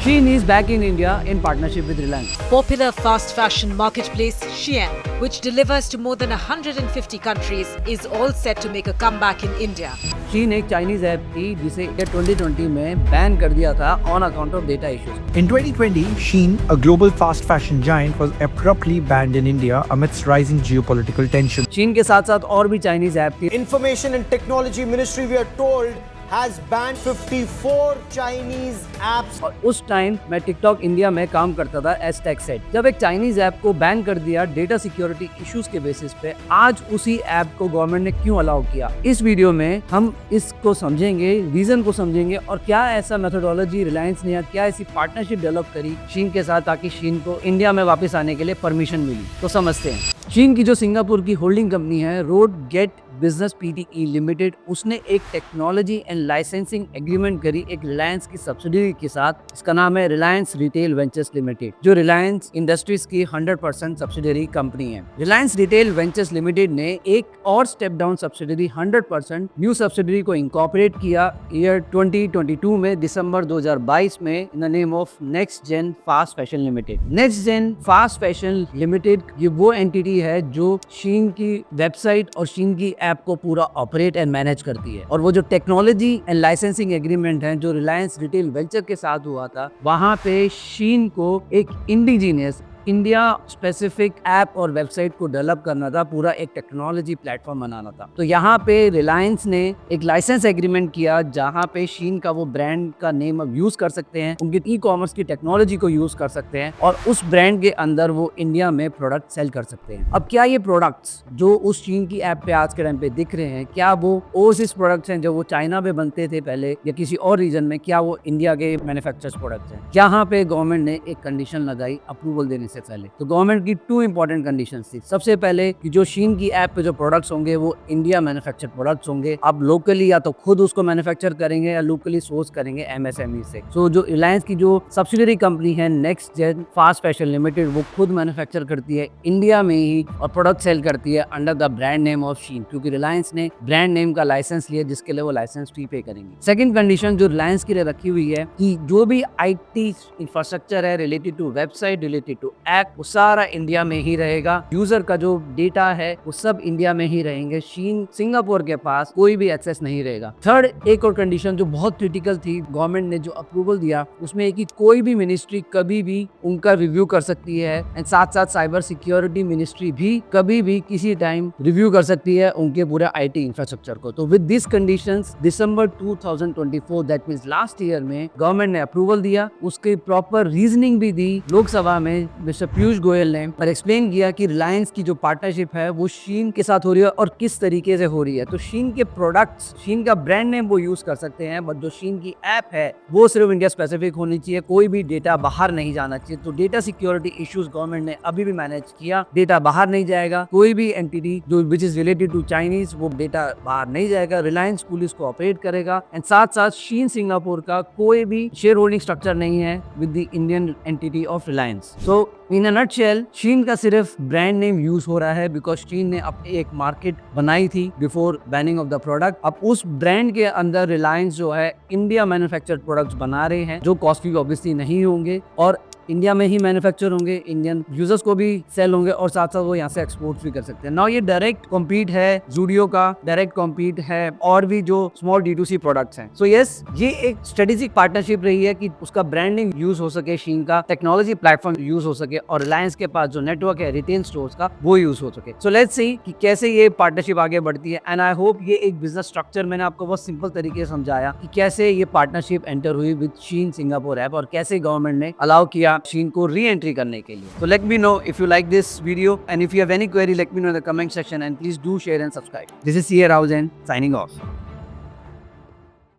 Shein is back in India in partnership with Reliance. Popular fast fashion marketplace Shein, which delivers to more than 150 countries, is all set to make a comeback in India. Shein एक Chinese app थी जिसे 2020 में ban कर दिया था on account of data issues. In 2020, Shein, a global fast fashion giant, was abruptly banned in India amidst rising geopolitical tensions. चीन के साथ साथ और भी चाइनीज ऐप थी। Information and Technology Ministry, we are told, has banned 54 Chinese apps. और उस time मैं टिकटॉक इंडिया में काम करता था एज टेक सेट। जब एक चाइनीज ऐप को बैन कर दिया डेटा सिक्योरिटी इश्यूज के बेसिस पे, आज उसी ऐप को गवर्नमेंट ने क्यों अलाउ किया, इस वीडियो में हम इसको समझेंगे, रीजन को समझेंगे और क्या ऐसा मेथोडोलॉजी रिलायंस ने या क्या ऐसी पार्टनरशिप डेवलप करी शीन के साथ ताकि शीन को इंडिया में वापस आने के लिए परमिशन मिली। तो समझते हैं। शीन की जो सिंगापुर की होल्डिंग कंपनी है road gate business PTE limited, उसने एक टेक्नोलॉजी एंड लाइसेंसिंग एग्रीमेंट करी एक रिलायंस की सब्सिडरी के साथ। इसका नाम है रिलायंस रिटेल वेंचर्स लिमिटेड, जो रिलायंस इंडस्ट्रीज की 100% सब्सिडरी कंपनी है। रिलायंस रिटेल वेंचर्स लिमिटेड ने एक और step down subsidiary 100% new subsidiary को इंकॉर्पोरेट किया ईयर 2022 में, दिसंबर 2022 में, in the name of Next Gen Fast Fashion Limited. Next Gen Fast Fashion Limited ये वो एंटिटी है जो शीन की वेबसाइट और शीन की ऐप को पूरा ऑपरेट एंड मैनेज करती है। और वो जो टेक्नोलॉजी एंड लाइसेंसिंग एग्रीमेंट है जो रिलायंस रिटेल वेंचर के साथ हुआ था, वहां पे शीन को एक इंडिजीनियस इंडिया स्पेसिफिक ऐप और वेबसाइट को डेवलप करना था, पूरा एक टेक्नोलॉजी प्लेटफॉर्म बनाना था। तो यहाँ पे रिलायंस ने एक लाइसेंस एग्रीमेंट किया जहाँ पे शीन का वो ब्रांड का नेम अब यूज कर सकते हैं, उनके ई कॉमर्स की टेक्नोलॉजी को यूज कर सकते हैं और उस ब्रांड के अंदर वो इंडिया में प्रोडक्ट सेल कर सकते हैं। अब क्या ये प्रोडक्ट्स जो उस शीन की ऐप पे आज के टाइम पे दिख रहे हैं, क्या वो ओवरसीज प्रोडक्ट्स हैं जो वो चाइना में बनते थे पहले या किसी और रीजन में, क्या वो इंडिया के मैन्युफैक्चर्स प्रोडक्ट्स हैं? यहाँ पे गवर्नमेंट ने एक कंडीशन लगाई अप्रूवल देने से पहले। तो गवर्नमेंट की 2 इंपॉर्टेंट कंडीशंस थी। सबसे पहले कि जो शीन की ऐप पे जो प्रोडक्ट्स होंगे वो इंडिया मैन्युफैक्चर्ड प्रोडक्ट्स होंगे। आप लोकली या तो खुद उसको मैन्युफैक्चर करेंगे या लोकली सोर्स करेंगे एमएसएमई से। सो जो रिलायंस की जो सब्सिडरी कंपनी है Next Gen Fast Fashion Limited, वो खुद मैन्युफैक्चर करती है इंडिया में ही और प्रोडक्ट सेल करती है under the brand name of Shein, क्योंकि रिलायंस ने ब्रांड नेम का लाइसेंस लिया जिसके लिए वो लाइसेंस फी पे करेंगे। सेकंड कंडीशन जो रिलायंस के लिए रखी हुई है कि जो भी आईटी इंफ्रास्ट्रक्चर है related to website, related to app, सारा इंडिया में ही रहेगा। यूजर का जो डेटा है वो सब इंडिया में ही रहेंगे। शीन सिंगापुर के पास कोई भी एक्सेस नहीं रहेगा। थर्ड एक और कंडीशन जो बहुत क्रिटिकल थी, गवर्नमेंट ने जो अप्रूवल दिया उसमें कि कोई भी मिनिस्ट्री कभी भी उनका रिव्यू कर सकती है एंड साथ साथ साइबर सिक्योरिटी मिनिस्ट्री भी कभी भी किसी टाइम रिव्यू कर सकती है उनके पूरे आईटी इंफ्रास्ट्रक्चर को। तो with this conditions December 2024 that means last year में गवर्नमेंट ने अप्रूवल दिया। उसके प्रॉपर रीजनिंग भी दी लोकसभा में। मिस्टर पीयूष गोयल ने पर एक्सप्लेन किया कि रिलायंस की जो पार्टनरशिप है वो शीन के साथ हो रही है और किस तरीके से हो रही है। तो शीन के प्रोडक्ट्स, शीन का ब्रांड नेम वो यूज कर सकते हैं, बट जो शीन की ऐप है वो सिर्फ इंडिया स्पेसिफिक होनी चाहिए, कोई भी डेटा बाहर नहीं जाना चाहिए। तो डेटा सिक्योरिटी इश्यूज गवर्नमेंट ने अभी भी मैनेज किया, डेटा बाहर नहीं जाएगा। कोई भी एंटिटी जो which is related to Chinese वो डेटा बाहर नहीं जाएगा। रिलायंस पुलिस को ऑपरेट करेगा एंड साथ साथ शीन सिंगापुर का कोई भी शेयर होल्डिंग स्ट्रक्चर नहीं है with the Indian entity of Reliance. So in a nutshell Shein का सिर्फ ब्रांड नेम यूज हो रहा है बिकॉज शीन ने अपनी एक मार्केट बनाई थी before banning of the product. अब उस ब्रांड के अंदर रिलायंस जो है इंडिया मैन्युफैक्चर्ड प्रोडक्ट्स बना रहे हैं जो कॉस्टली ऑब्वियसली नहीं होंगे और इंडिया में ही मैन्युफैक्चर होंगे, इंडियन यूजर्स को भी सेल होंगे और साथ साथ वो यहाँ से एक्सपोर्ट भी कर सकते हैं। नाउ ये डायरेक्ट कॉम्पीट है जूडियो का, डायरेक्ट कॉम्पीट है और भी जो स्मॉल D2C प्रोडक्ट्स हैं। सो यस, ये एक स्ट्रेटेजिक पार्टनरशिप रही है कि उसका ब्रांडिंग यूज हो सके, शीन का टेक्नोलॉजी प्लेटफॉर्म यूज हो सके और रिलायंस के पास जो नेटवर्क है रिटेल स्टोर्स का वो यूज हो सके। सो लेट्स सी कि कैसे ये पार्टनरशिप आगे बढ़ती है एंड आई होप ये एक बिजनेस स्ट्रक्चर मैंने आपको बहुत सिंपल तरीके से समझाया कि कैसे ये पार्टनरशिप एंटर हुई विद शीन सिंगापुर ऐप और कैसे गवर्नमेंट ने अलाउ किया शीन को री-एंट्री करने के लिए। So let me know if you like this video and if you have any query, let me know in the comment section and please do share and subscribe. This is CA Rao Jain signing off.